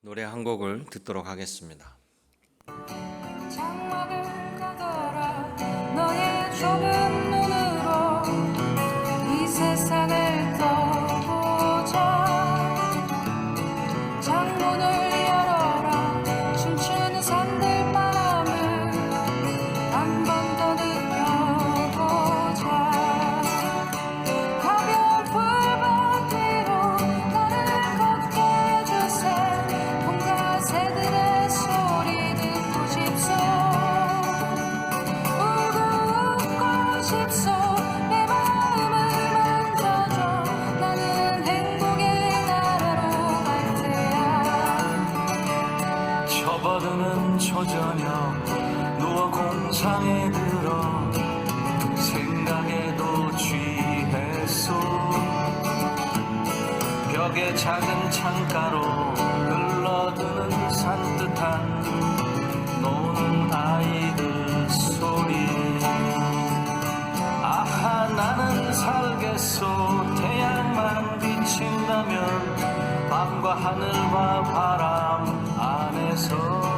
노래 한 곡을 듣도록 하겠습니다. 장막을 걷어라 너의 좁은 눈으로 이 세상을 떠보자. 창문을 열어라 춤추는 산들 바람을 한 번 더 느껴보자. 가벼운 불밭 위로 나를 걷게 해주세. 봄과 새들의 소리 듣고 싶소. 울고 웃고 싶소. 내 마음을 만져줘. 나는 행복의 나라로 갈 테야. 접어드는 초저녁 누워 공상에 들어 생각에도 취했소. 벽에 작은 창가로 흘러드는 산뜻한 노는 아이들 소리. 아하 나는 살겠소. 태양만 비친다면 밤과 하늘과 바람 안에서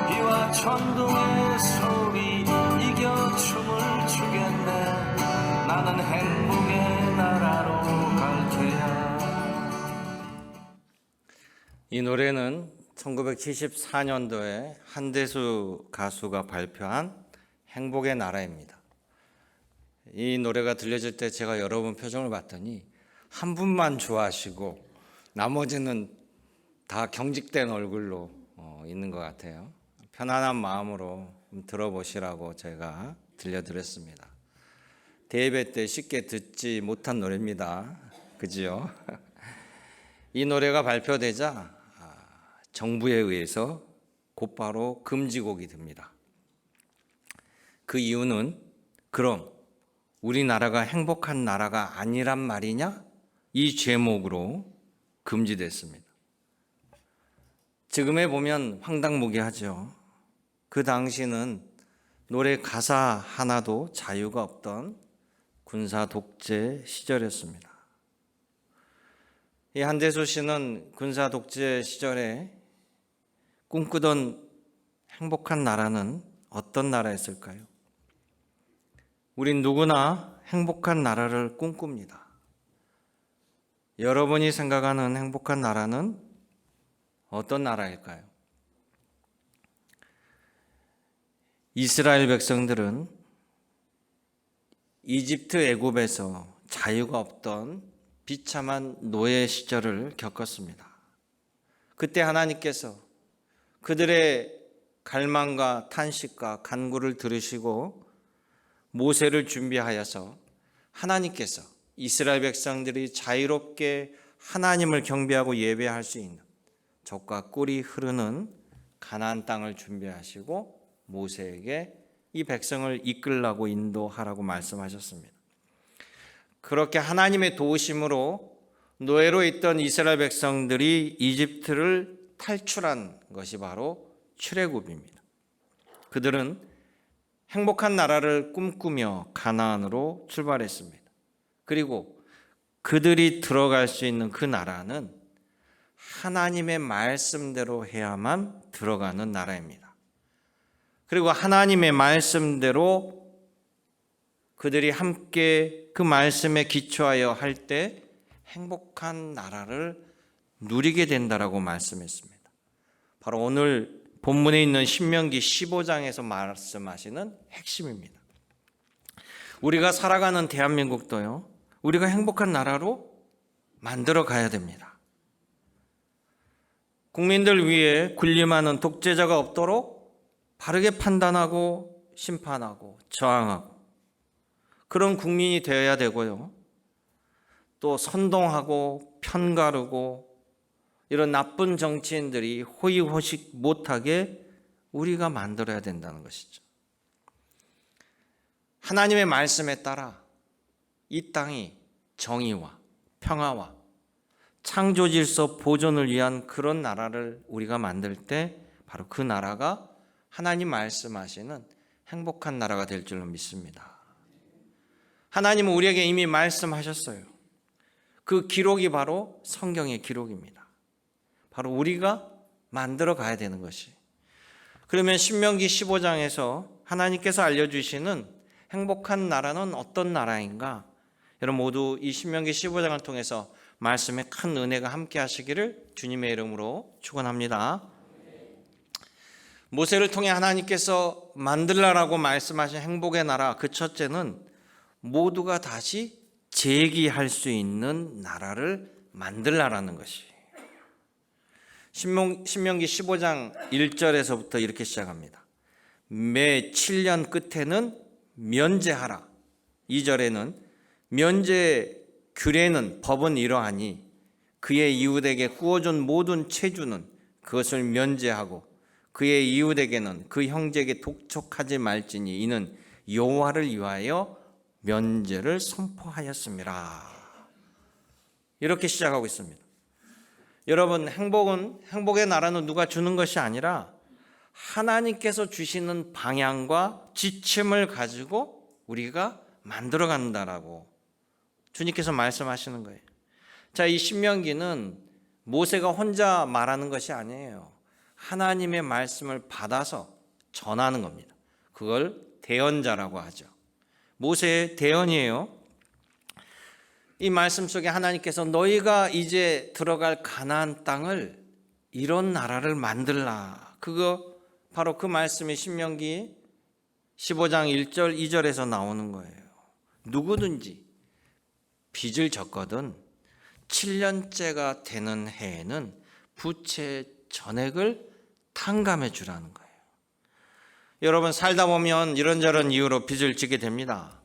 비와 천둥의 소리 이겨 춤을 추겠네. 나는 행복의 나라로 갈 테야. 이 노래는 1974년도에 한대수 가수가 발표한 행복의 나라입니다. 이 노래가 들려질 때 제가 여러분 표정을 봤더니 한 분만 좋아하시고 나머지는 다 경직된 얼굴로 있는 것 같아요. 편안한 마음으로 들어보시라고 제가 들려드렸습니다. 대예배 때 쉽게 듣지 못한 노래입니다. 그지요? 이 노래가 발표되자 정부에 의해서 곧바로 금지곡이 됩니다. 그 이유는 그럼 우리나라가 행복한 나라가 아니란 말이냐? 이 제목으로 금지됐습니다. 지금에 보면 황당무계하죠. 그 당시는 노래 가사 하나도 자유가 없던 군사 독재 시절이었습니다. 이 한대수 씨는 군사 독재 시절에 꿈꾸던 행복한 나라는 어떤 나라였을까요? 우린 누구나 행복한 나라를 꿈꿉니다. 여러분이 생각하는 행복한 나라는 어떤 나라일까요? 이스라엘 백성들은 이집트 애굽에서 자유가 없던 비참한 노예 시절을 겪었습니다. 그때 하나님께서 그들의 갈망과 탄식과 간구를 들으시고 모세를 준비하여서 하나님께서 이스라엘 백성들이 자유롭게 하나님을 경배하고 예배할 수 있는 젖과 꿀이 흐르는 가나안 땅을 준비하시고 모세에게 이 백성을 이끌라고 인도하라고 말씀하셨습니다. 그렇게 하나님의 도우심으로 노예로 있던 이스라엘 백성들이 이집트를 탈출한 것이 바로 출애굽입니다. 그들은 행복한 나라를 꿈꾸며 가나안으로 출발했습니다. 그리고 그들이 들어갈 수 있는 그 나라는 하나님의 말씀대로 해야만 들어가는 나라입니다. 그리고 하나님의 말씀대로 그들이 함께 그 말씀에 기초하여 할 때 행복한 나라를 누리게 된다라고 말씀했습니다. 바로 오늘 본문에 있는 신명기 15장에서 말씀하시는 핵심입니다. 우리가 살아가는 대한민국도요, 우리가 행복한 나라로 만들어 가야 됩니다. 국민들 위해 군림하는 독재자가 없도록 바르게 판단하고 심판하고 저항하고 그런 국민이 되어야 되고요. 또 선동하고 편가르고 이런 나쁜 정치인들이 호의호식 못하게 우리가 만들어야 된다는 것이죠. 하나님의 말씀에 따라 이 땅이 정의와 평화와 창조 질서 보존을 위한 그런 나라를 우리가 만들 때 바로 그 나라가 하나님 말씀하시는 행복한 나라가 될 줄로 믿습니다. 하나님은 우리에게 이미 말씀하셨어요. 그 기록이 바로 성경의 기록입니다. 바로 우리가 만들어 가야 되는 것이. 그러면 신명기 15장에서 하나님께서 알려주시는 행복한 나라는 어떤 나라인가? 여러분 모두 이 신명기 15장을 통해서 말씀에 큰 은혜가 함께 하시기를 주님의 이름으로 축원합니다. 모세를 통해 하나님께서 만들라라고 말씀하신 행복의 나라, 그 첫째는 모두가 다시 재기할 수 있는 나라를 만들라라는 것이. 신명기 15장 1절에서부터 이렇게 시작합니다. 매 7년 끝에는 면제하라. 2절에는 면제 규례는 법은 이러하니 그의 이웃에게 구워준 모든 체주는 그것을 면제하고 그의 이웃에게는 그 형제에게 독촉하지 말지니 이는 여호와를 위하여 면제를 선포하였습니다. 이렇게 시작하고 있습니다. 여러분, 행복의 나라는 누가 주는 것이 아니라 하나님께서 주시는 방향과 지침을 가지고 우리가 만들어 간다라고 주님께서 말씀하시는 거예요. 자, 이 신명기는 모세가 혼자 말하는 것이 아니에요. 하나님의 말씀을 받아서 전하는 겁니다. 그걸 대언자라고 하죠. 모세의 대언이에요. 이 말씀 속에 하나님께서 너희가 이제 들어갈 가나안 땅을 이런 나라를 만들라. 그거 바로 그 말씀이 신명기 15장 1절 2절에서 나오는 거예요. 누구든지 빚을 졌거든 7년째가 되는 해에는 부채 전액을 탕감해 주라는 거예요. 여러분 살다 보면 이런저런 이유로 빚을 지게 됩니다.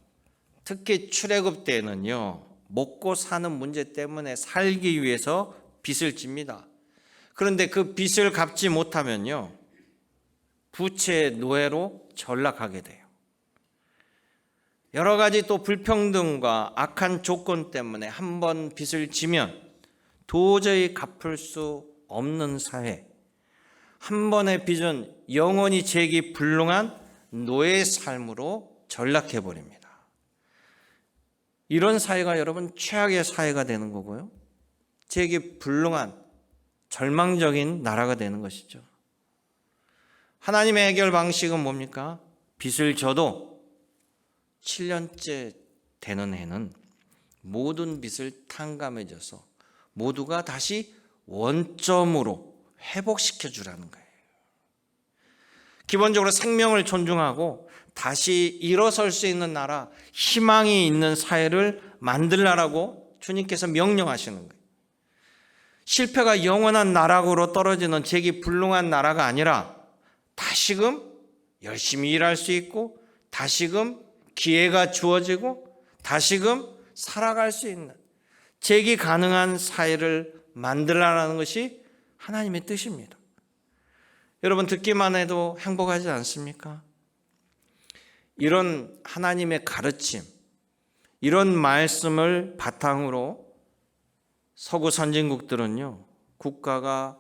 특히 출애굽 때는요, 먹고 사는 문제 때문에 살기 위해서 빚을 집니다. 그런데 그 빚을 갚지 못하면요, 부채의 노예로 전락하게 돼요. 여러 가지 또 불평등과 악한 조건 때문에 한 번 빚을 지면 도저히 갚을 수 없는 사회, 한 번의 빚은 영원히 재기 불능한 노예의 삶으로 전락해 버립니다. 이런 사회가 여러분 최악의 사회가 되는 거고요, 재기 불능한 절망적인 나라가 되는 것이죠. 하나님의 해결 방식은 뭡니까? 빚을 져도 7년째 되는 해는 모든 빚을 탕감해 줘서 모두가 다시 원점으로 회복시켜 주라는 거예요. 기본적으로 생명을 존중하고 다시 일어설 수 있는 나라, 희망이 있는 사회를 만들라라고 주님께서 명령하시는 거예요. 실패가 영원한 나락으로 떨어지는 재기 불능한 나라가 아니라 다시금 열심히 일할 수 있고 다시금 기회가 주어지고 다시금 살아갈 수 있는 재기 가능한 사회를 만들라는 것이 하나님의 뜻입니다. 여러분 듣기만 해도 행복하지 않습니까? 이런 하나님의 가르침, 이런 말씀을 바탕으로 서구 선진국들은요, 국가가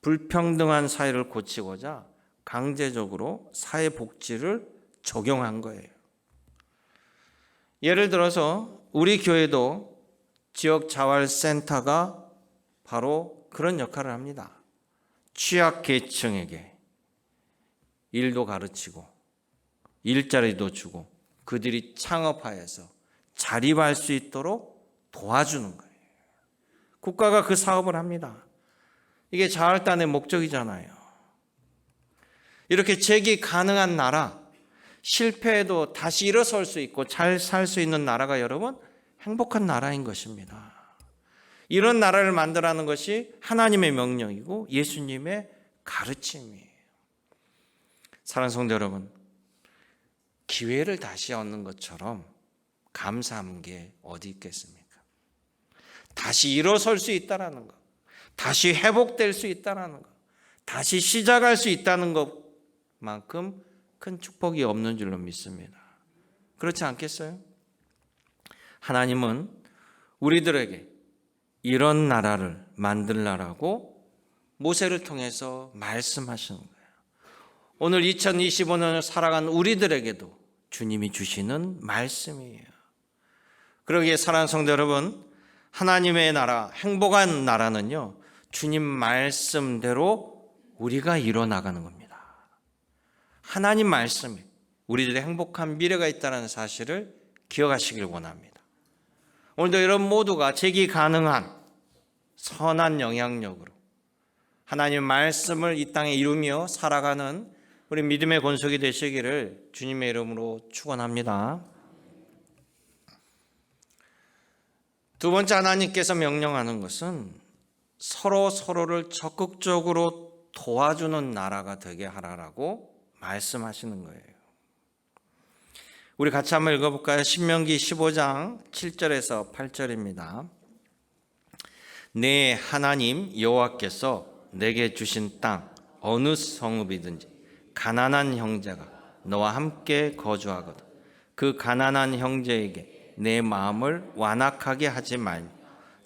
불평등한 사회를 고치고자 강제적으로 사회복지를 적용한 거예요. 예를 들어서 우리 교회도 지역자활센터가 바로 그런 역할을 합니다. 취약계층에게 일도 가르치고 일자리도 주고 그들이 창업하여서 자립할 수 있도록 도와주는 거예요. 국가가 그 사업을 합니다. 이게 자활단의 목적이잖아요. 이렇게 재기 가능한 나라, 실패해도 다시 일어설 수 있고 잘 살 수 있는 나라가 여러분 행복한 나라인 것입니다. 이런 나라를 만들라는 것이 하나님의 명령이고 예수님의 가르침이에요. 사랑하는 성도 여러분, 기회를 다시 얻는 것처럼 감사한 게 어디 있겠습니까? 다시 일어설 수 있다는 것, 다시 회복될 수 있다는 것, 다시 시작할 수 있다는 것만큼 큰 축복이 없는 줄로 믿습니다. 그렇지 않겠어요? 하나님은 우리들에게 이런 나라를 만들라라고 모세를 통해서 말씀하시는 거예요. 오늘 2025년을 살아간 우리들에게도 주님이 주시는 말씀이에요. 그러기에 사랑하는 성도 여러분, 하나님의 나라, 행복한 나라는요, 주님 말씀대로 우리가 이뤄나가는 겁니다. 하나님 말씀에 우리들의 행복한 미래가 있다는 사실을 기억하시길 원합니다. 오늘도 여러분 모두가 재기 가능한 선한 영향력으로 하나님의 말씀을 이 땅에 이루며 살아가는 우리 믿음의 권속이 되시기를 주님의 이름으로 축원합니다. 두 번째, 하나님께서 명령하는 것은 서로를 적극적으로 도와주는 나라가 되게 하라라고 말씀하시는 거예요. 우리 같이 한번 읽어볼까요? 신명기 15장 7절에서 8절입니다. 내 하나님 여호와께서 내게 주신 땅 어느 성읍이든지 가난한 형제가 너와 함께 거주하거든 그 가난한 형제에게 내 마음을 완악하게 하지 말며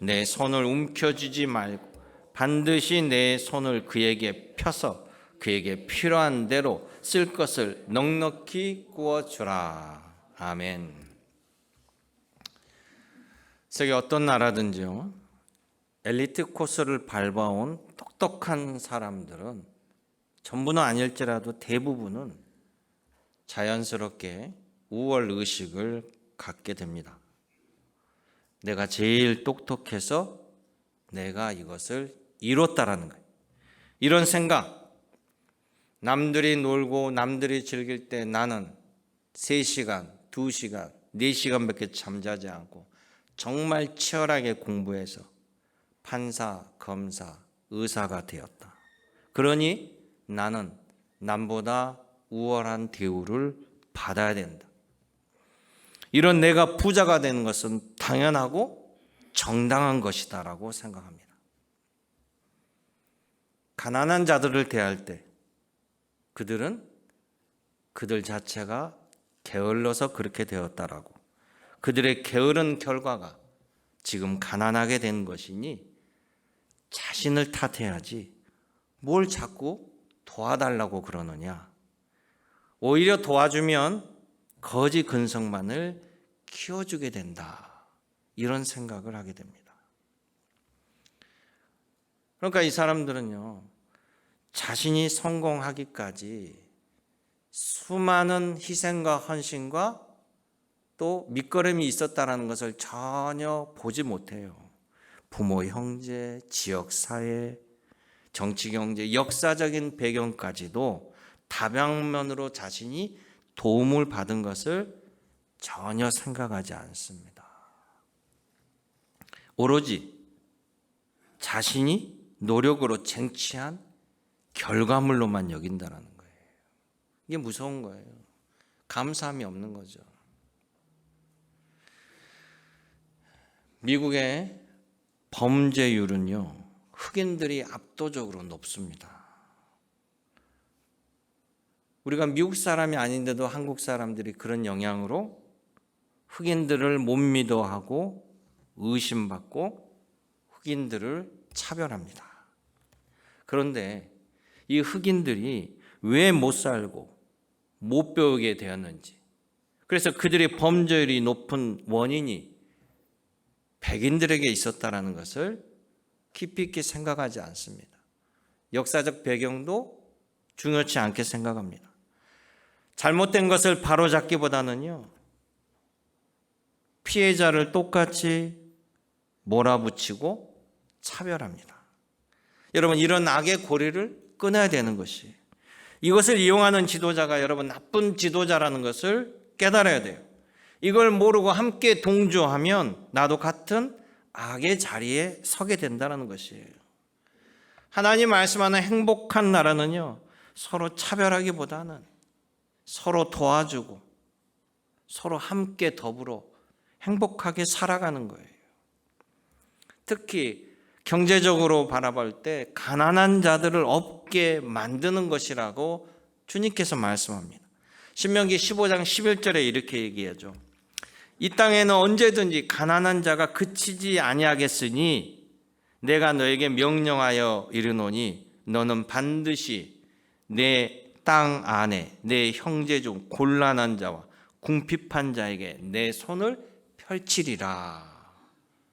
내 손을 움켜쥐지 말고 반드시 내 손을 그에게 펴서 그에게 필요한 대로 쓸 것을 넉넉히 구워주라. 아멘. 세계 어떤 나라든지요, 엘리트 코스를 밟아온 똑똑한 사람들은 전부는 아닐지라도 대부분은 자연스럽게 우월 의식을 갖게 됩니다. 내가 제일 똑똑해서 내가 이것을 이뤘다라는 거예요. 이런 생각, 남들이 놀고 남들이 즐길 때 나는 3시간, 2시간, 4시간밖에 잠자지 않고 정말 치열하게 공부해서 판사, 검사, 의사가 되었다. 그러니 나는 남보다 우월한 대우를 받아야 된다. 이런 내가 부자가 되는 것은 당연하고 정당한 것이다라고 생각합니다. 가난한 자들을 대할 때 그들은 그들 자체가 게을러서 그렇게 되었다라고, 그들의 게으른 결과가 지금 가난하게 된 것이니 자신을 탓해야지 뭘 자꾸 도와달라고 그러느냐. 오히려 도와주면 거지 근성만을 키워주게 된다. 이런 생각을 하게 됩니다. 그러니까 이 사람들은요, 자신이 성공하기까지 수많은 희생과 헌신과 또 밑거름이 있었다는 것을 전혀 보지 못해요. 부모, 형제, 지역사회, 정치, 경제, 역사적인 배경까지도 다방면으로 자신이 도움을 받은 것을 전혀 생각하지 않습니다. 오로지 자신이 노력으로 쟁취한 결과물로만 여긴다는 거예요. 이게 무서운 거예요. 감사함이 없는 거죠. 미국의 범죄율은요, 흑인들이 압도적으로 높습니다. 우리가 미국 사람이 아닌데도 한국 사람들이 그런 영향으로 흑인들을 못 믿어하고 의심받고 흑인들을 차별합니다. 그런데 이 흑인들이 왜 못 살고 못 배우게 되었는지, 그래서 그들의 범죄율이 높은 원인이 백인들에게 있었다는 것을 깊이 있게 생각하지 않습니다. 역사적 배경도 중요치 않게 생각합니다. 잘못된 것을 바로잡기보다는요, 피해자를 똑같이 몰아붙이고 차별합니다. 여러분, 이런 악의 고리를 끊어야 되는 것이, 이것을 이용하는 지도자가 여러분 나쁜 지도자라는 것을 깨달아야 돼요. 이걸 모르고 함께 동조하면 나도 같은 악의 자리에 서게 된다는 것이에요. 하나님 말씀하는 행복한 나라는요, 서로 차별하기보다는 서로 도와주고 서로 함께 더불어 행복하게 살아가는 거예요. 특히 경제적으로 바라볼 때 가난한 자들을 없게 만드는 것이라고 주님께서 말씀합니다. 신명기 15장 11절에 이렇게 얘기하죠. 이 땅에는 언제든지 가난한 자가 그치지 아니하겠으니 내가 너에게 명령하여 이르노니 너는 반드시 내 땅 안에 내 형제 중 곤란한 자와 궁핍한 자에게 내 손을 펼치리라.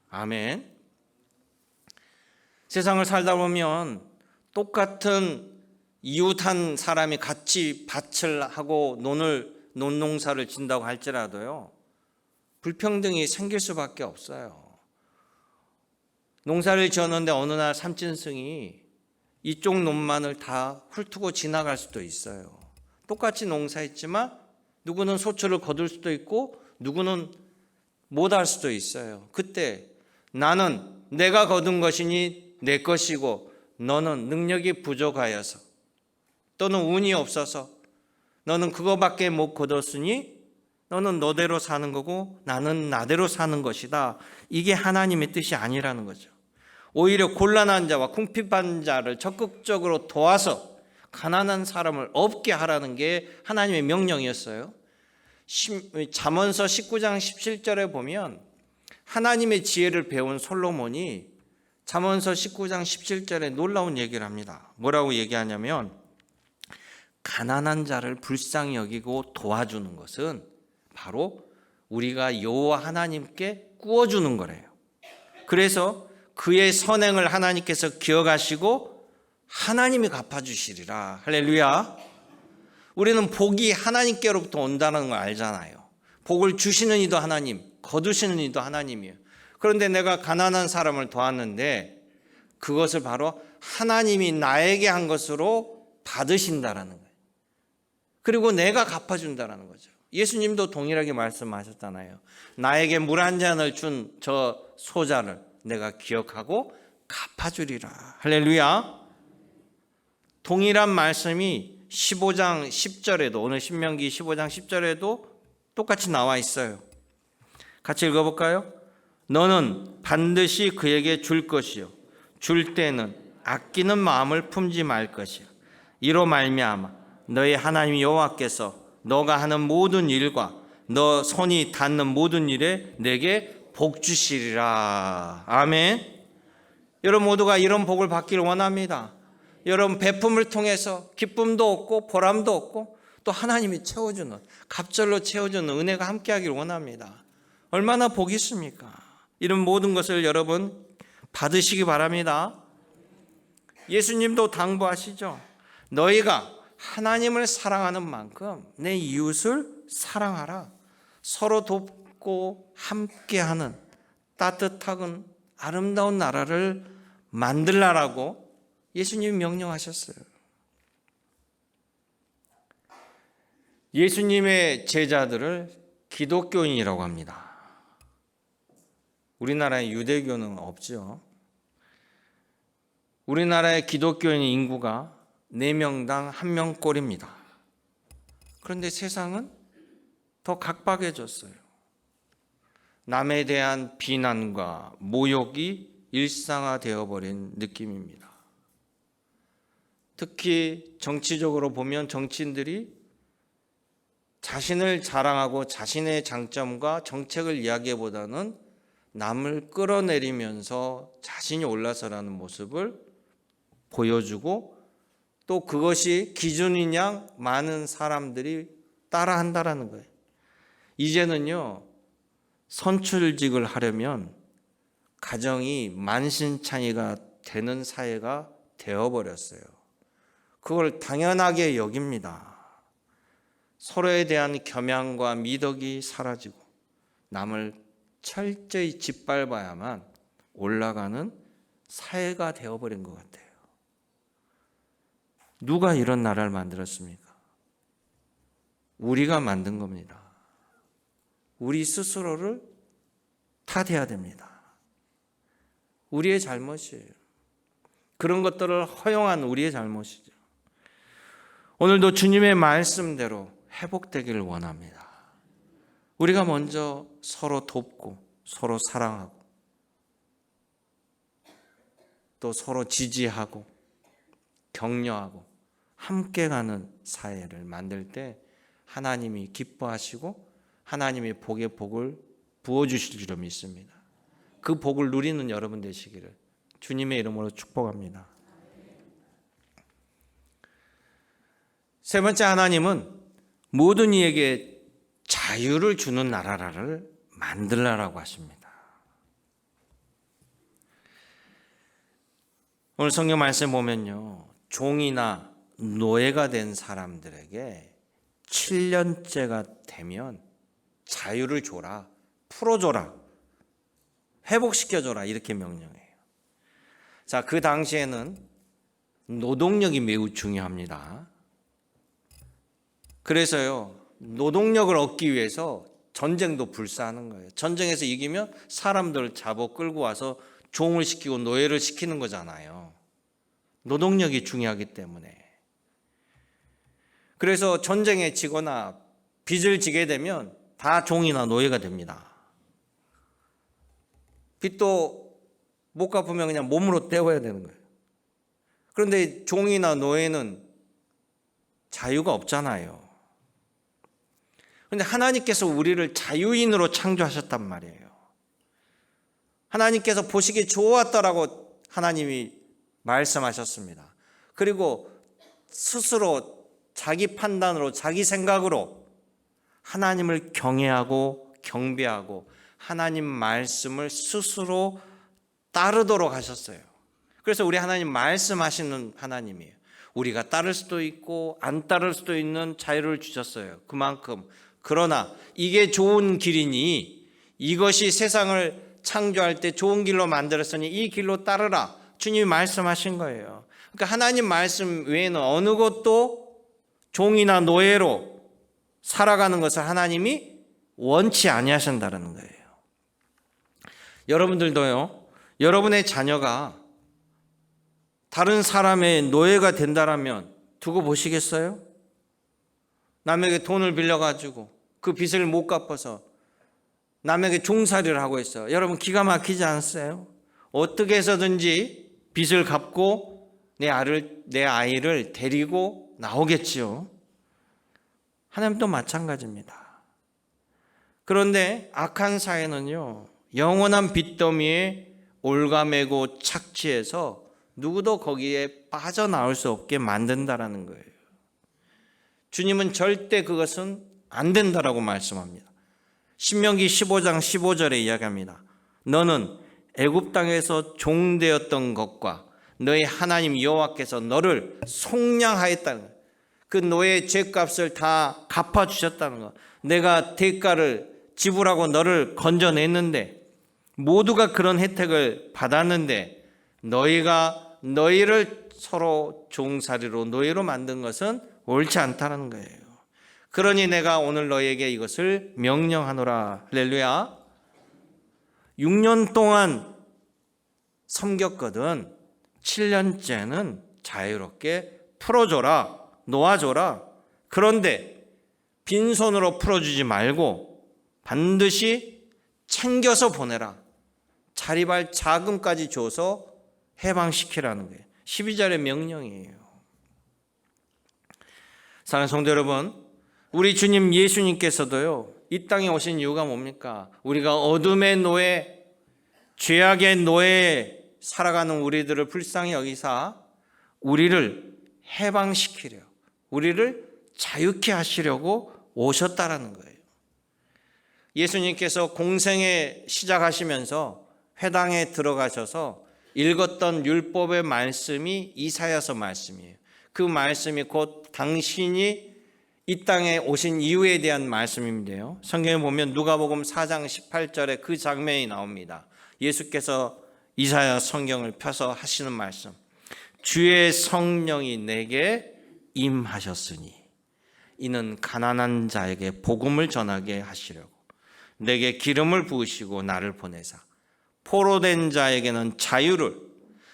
아멘. 세상을 살다 보면 똑같은 이웃한 사람이 같이 밭을 하고 논농사를 진다고 할지라도요, 불평등이 생길 수밖에 없어요. 농사를 지었는데 어느 날 삼진승이 이쪽 논만을 다 훑고 지나갈 수도 있어요. 똑같이 농사했지만 누구는 소출을 거둘 수도 있고 누구는 못할 수도 있어요. 그때 나는 내가 거둔 것이니 내 것이고 너는 능력이 부족하여서 또는 운이 없어서 너는 그거밖에 못 거뒀으니 너는 너대로 사는 거고 나는 나대로 사는 것이다. 이게 하나님의 뜻이 아니라는 거죠. 오히려 곤란한 자와 궁핍한 자를 적극적으로 도와서 가난한 사람을 없게 하라는 게 하나님의 명령이었어요. 잠언서 19장 17절에 보면 하나님의 지혜를 배운 솔로몬이 잠언서 19장 17절에 놀라운 얘기를 합니다. 뭐라고 얘기하냐면 가난한 자를 불쌍히 여기고 도와주는 것은 바로 우리가 여호와 하나님께 구워주는 거래요. 그래서 그의 선행을 하나님께서 기억하시고 하나님이 갚아주시리라. 할렐루야. 우리는 복이 하나님께로부터 온다는 걸 알잖아요. 복을 주시는 이도 하나님, 거두시는 이도 하나님이에요. 그런데 내가 가난한 사람을 도왔는데 그것을 바로 하나님이 나에게 한 것으로 받으신다라는 거예요. 그리고 내가 갚아준다라는 거죠. 예수님도 동일하게 말씀하셨잖아요. 나에게 물 한 잔을 준 저 소자를 내가 기억하고 갚아주리라. 할렐루야. 동일한 말씀이 15장 10절에도 오늘 신명기 15장 10절에도 똑같이 나와 있어요. 같이 읽어볼까요? 너는 반드시 그에게 줄 것이요 줄 때는 아끼는 마음을 품지 말 것이요 이로 말미암아 너의 하나님 여호와께서 너가 하는 모든 일과 너 손이 닿는 모든 일에 내게 복 주시리라. 아멘. 여러분 모두가 이런 복을 받기를 원합니다. 여러분 베품을 통해서 기쁨도 얻고 보람도 얻고 또 하나님이 채워주는 갑절로 채워주는 은혜가 함께하기를 원합니다. 얼마나 복이 있습니까? 이런 모든 것을 여러분 받으시기 바랍니다. 예수님도 당부하시죠. 너희가 하나님을 사랑하는 만큼 내 이웃을 사랑하라. 서로 돕고 함께하는 따뜻하고 아름다운 나라를 만들라라고 예수님이 명령하셨어요. 예수님의 제자들을 기독교인이라고 합니다. 우리나라에 유대교는 없죠. 우리나라의 기독교인 인구가 4명당 1명꼴입니다. 그런데 세상은 더 각박해졌어요. 남에 대한 비난과 모욕이 일상화되어 버린 느낌입니다. 특히 정치적으로 보면 정치인들이 자신을 자랑하고 자신의 장점과 정책을 이야기보다는 남을 끌어내리면서 자신이 올라서라는 모습을 보여주고 또 그것이 기준이냐 많은 사람들이 따라한다라는 거예요. 이제는요 선출직을 하려면 가정이 만신창이가 되는 사회가 되어버렸어요. 그걸 당연하게 여깁니다. 서로에 대한 겸양과 미덕이 사라지고 남을 철저히 짓밟아야만 올라가는 사회가 되어버린 것 같아요. 누가 이런 나라를 만들었습니까? 우리가 만든 겁니다. 우리 스스로를 탓해야 됩니다. 우리의 잘못이에요. 그런 것들을 허용한 우리의 잘못이죠. 오늘도 주님의 말씀대로 회복되기를 원합니다. 우리가 먼저 서로 돕고 서로 사랑하고 또 서로 지지하고 격려하고 함께 가는 사회를 만들 때 하나님이 기뻐하시고 하나님이 복의 복을 부어주실 줄 믿습니다. 그 복을 누리는 여러분 되시기를 주님의 이름으로 축복합니다. 세 번째, 하나님은 모든 이에게 자유를 주는 나라를 만들라라고 하십니다. 오늘 성경 말씀 보면요, 종이나 노예가 된 사람들에게 7년째가 되면 자유를 줘라, 풀어줘라, 회복시켜줘라, 이렇게 명령해요. 자, 그 당시에는 노동력이 매우 중요합니다. 그래서요, 노동력을 얻기 위해서 전쟁도 불사하는 거예요. 전쟁에서 이기면 사람들을 잡아 끌고 와서 종을 시키고 노예를 시키는 거잖아요. 노동력이 중요하기 때문에. 그래서 전쟁에 지거나 빚을 지게 되면 다 종이나 노예가 됩니다. 빚도 못 갚으면 그냥 몸으로 때워야 되는 거예요. 그런데 종이나 노예는 자유가 없잖아요. 그런데 하나님께서 우리를 자유인으로 창조하셨단 말이에요. 하나님께서 보시기에 좋았더라고 하나님이 말씀하셨습니다. 그리고 스스로 자기 판단으로, 자기 생각으로 하나님을 경외하고 경배하고 하나님 말씀을 스스로 따르도록 하셨어요. 그래서 우리 하나님 말씀하시는 하나님이에요. 우리가 따를 수도 있고 안 따를 수도 있는 자유를 주셨어요. 그만큼. 그러나 이게 좋은 길이니, 이것이 세상을 창조할 때 좋은 길로 만들었으니 이 길로 따르라, 주님이 말씀하신 거예요. 그러니까 하나님 말씀 외에는 어느 것도 종이나 노예로 살아가는 것을 하나님이 원치 아니하신다는 거예요. 여러분들도요, 여러분의 자녀가 다른 사람의 노예가 된다라면 두고 보시겠어요? 남에게 돈을 빌려가지고 그 빚을 못 갚아서 남에게 종살이를 하고 있어요. 여러분 기가 막히지 않으세요? 어떻게 해서든지 빚을 갚고 내 아이를 데리고 나오겠지요. 하나님도 마찬가지입니다. 그런데 악한 사회는요, 영원한 빚더미에 올가매고 착취해서 누구도 거기에 빠져나올 수 없게 만든다라는 거예요. 주님은 절대 그것은 안 된다라고 말씀합니다. 신명기 15장 15절에 이야기합니다. 너는 애굽 땅에서 종되었던 것과 너의 하나님 여호와께서 너를 속량하였다는 거예요. 그 너의 죄값을 다 갚아주셨다는 거. 내가 대가를 지불하고 너를 건져냈는데, 모두가 그런 혜택을 받았는데 너희를 서로 종살이로 노예로 만든 것은 옳지 않다는 거예요. 그러니 내가 오늘 너희에게 이것을 명령하노라. 할렐루야. 6년 동안 섬겼거든 7년째는 자유롭게 풀어줘라, 놓아줘라. 그런데 빈손으로 풀어주지 말고 반드시 챙겨서 보내라. 자리발 자금까지 줘서 해방시키라는 거예요. 12절의 명령이에요. 사랑하는 성도 여러분, 우리 주님 예수님께서도요, 이 땅에 오신 이유가 뭡니까? 우리가 어둠의 노예, 죄악의 노예에 살아가는 우리들을 불쌍히 여기사 우리를 해방시키려, 우리를 자유케 하시려고 오셨다라는 거예요. 예수님께서 공생에 시작하시면서 회당에 들어가셔서 읽었던 율법의 말씀이 이사야서 말씀이에요. 그 말씀이 곧 당신이 이 땅에 오신 이유에 대한 말씀인데요. 성경에 보면 누가복음 4장 18절에 그 장면이 나옵니다. 예수께서 이사야 성경을 펴서 하시는 말씀. 주의 성령이 내게 임하셨으니 이는 가난한 자에게 복음을 전하게 하시려고 내게 기름을 부으시고 나를 보내사 포로된 자에게는 자유를,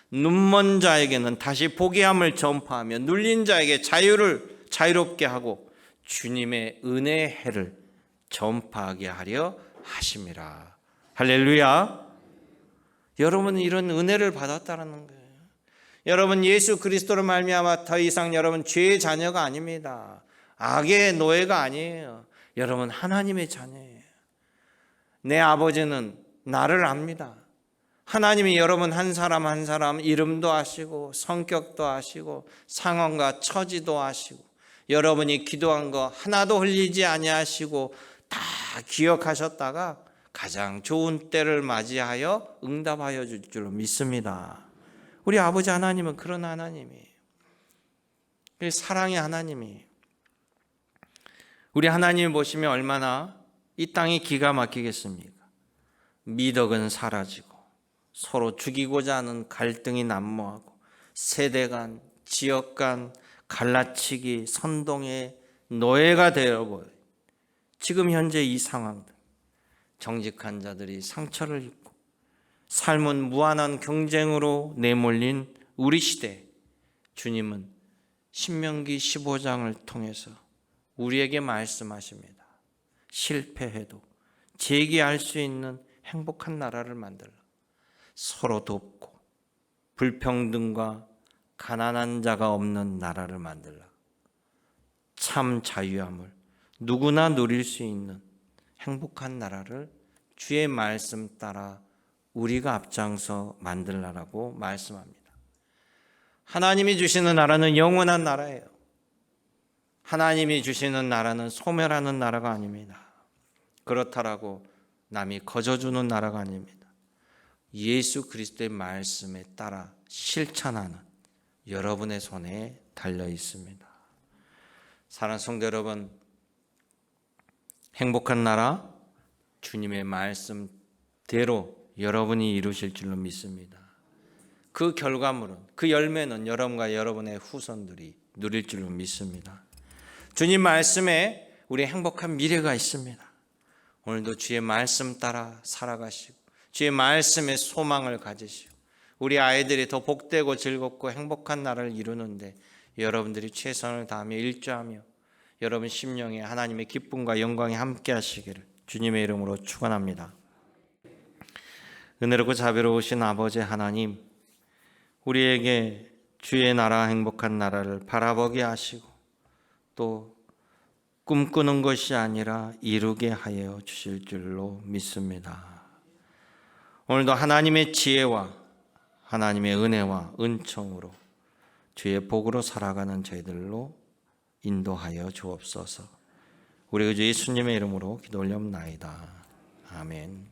눈먼 자에게는 다시 보게 함을 전파하며 눌린 자에게 자유롭게 하고 주님의 은혜의 해를 전파하게 하려 하심이라. 할렐루야. 여러분은 이런 은혜를 받았다는 거예요. 여러분 예수 그리스도로 말미암아 더 이상 여러분 죄의 자녀가 아닙니다. 악의 노예가 아니에요. 여러분 하나님의 자녀예요. 내 아버지는 나를 압니다. 하나님이 여러분 한 사람 한 사람 이름도 아시고 성격도 아시고 상황과 처지도 아시고 여러분이 기도한 거 하나도 흘리지 아니하시고 다 기억하셨다가 가장 좋은 때를 맞이하여 응답하여 줄 줄로 믿습니다. 우리 아버지 하나님은 그런 하나님이에요. 사랑의 하나님이에요. 우리 하나님 보시면 얼마나 이 땅이 기가 막히겠습니까? 미덕은 사라지고 서로 죽이고자 하는 갈등이 난무하고 세대 간, 지역 간 갈라치기, 선동의 노예가 되어버린 지금 현재 이 상황들, 정직한 자들이 상처를 입고 삶은 무한한 경쟁으로 내몰린 우리 시대, 주님은 신명기 15장을 통해서 우리에게 말씀하십니다. 실패해도 재기할 수 있는 행복한 나라를 만들라. 서로 돕고 불평등과 가난한 자가 없는 나라를 만들라. 참 자유함을 누구나 누릴 수 있는 행복한 나라를 주의 말씀 따라 우리가 앞장서 만들라라고 말씀합니다. 하나님이 주시는 나라는 영원한 나라예요. 하나님이 주시는 나라는 소멸하는 나라가 아닙니다. 그렇다라고 남이 거저주는 나라가 아닙니다. 예수 그리스도의 말씀에 따라 실천하는 여러분의 손에 달려 있습니다. 사랑하는 성도 여러분, 행복한 나라 주님의 말씀대로 여러분이 이루실 줄로 믿습니다. 그 결과물은, 그 열매는 여러분과 여러분의 후손들이 누릴 줄로 믿습니다. 주님 말씀에 우리 행복한 미래가 있습니다. 오늘도 주의 말씀 따라 살아가시고 주의 말씀에 소망을 가지시고 우리 아이들이 더 복되고 즐겁고 행복한 나라를 이루는데 여러분들이 최선을 다하며 일조하며 여러분 심령에 하나님의 기쁨과 영광이 함께 하시기를 주님의 이름으로 축원합니다. 은혜롭고 자비로우신 아버지 하나님, 우리에게 주의 나라, 행복한 나라를 바라보게 하시고 또 꿈꾸는 것이 아니라 이루게 하여 주실 줄로 믿습니다. 오늘도 하나님의 지혜와 하나님의 은혜와 은총으로 주의 복으로 살아가는 저희들로 인도하여 주옵소서. 우리 주 예수님의 이름으로 기도 올려옵나이다. 아멘.